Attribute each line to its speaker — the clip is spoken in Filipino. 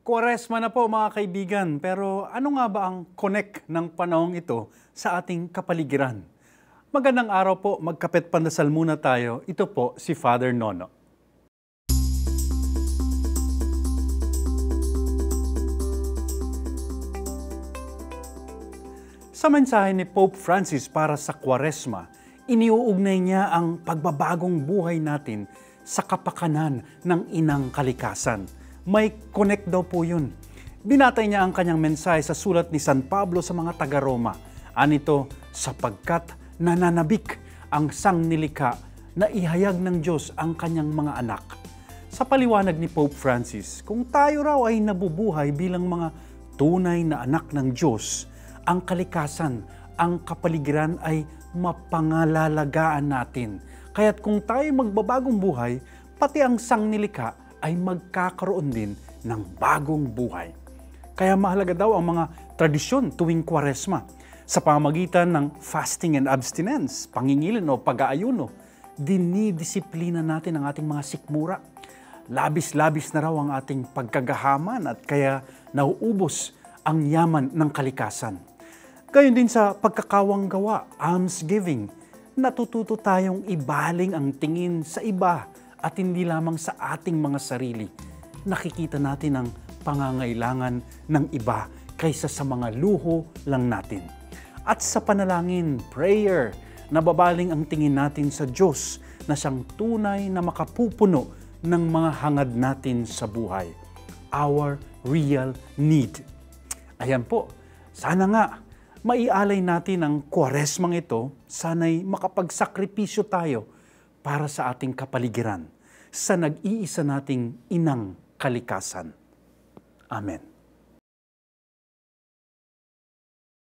Speaker 1: Kwaresma na po mga kaibigan, pero ano nga ba ang connect ng panahong ito sa ating kapaligiran? Magandang araw po, magkapit pandasal muna tayo. Ito po si Father Nono. Sa mensahe ni Pope Francis para sa Kwaresma, iniuugnay niya ang pagbabagong buhay natin sa kapakanan ng inang kalikasan. May connect daw po yun. Binatay niya ang kanyang mensahe sa sulat ni San Pablo sa mga taga-Roma. Anito, sapagkat nananabik ang sangnilikha na ihayag ng Diyos ang kanyang mga anak. Sa paliwanag ni Pope Francis, kung tayo raw ay nabubuhay bilang mga tunay na anak ng Diyos, ang kalikasan, ang kapaligiran ay mapangalalagaan natin. Kaya't kung tayo magbabagong buhay, pati ang sangnilikha ay magkakaroon din ng bagong buhay. Kaya mahalaga daw ang mga tradisyon tuwing Kwaresma. Sa pamamagitan ng fasting and abstinence, pangingilin o pag-aayuno, dinidisiplina natin ang ating mga sikmura. Labis-labis na raw ang ating pagkagahaman at kaya nauubos ang yaman ng kalikasan. Gayon din sa pagkakawang gawa, almsgiving, natututo tayong ibaling ang tingin sa iba at hindi lamang sa ating mga sarili. Nakikita natin ang pangangailangan ng iba kaysa sa mga luho lang natin. At sa panalangin, prayer, nababaling ang tingin natin sa Diyos na siyang tunay na makapupuno ng mga hangad natin sa buhay. Our real need. Ayan po, sana nga maialay natin ang Kwaresmang ito, sana'y makapagsakripisyo tayo para sa ating kapaligiran, sa nag-iisa nating inang kalikasan. Amen.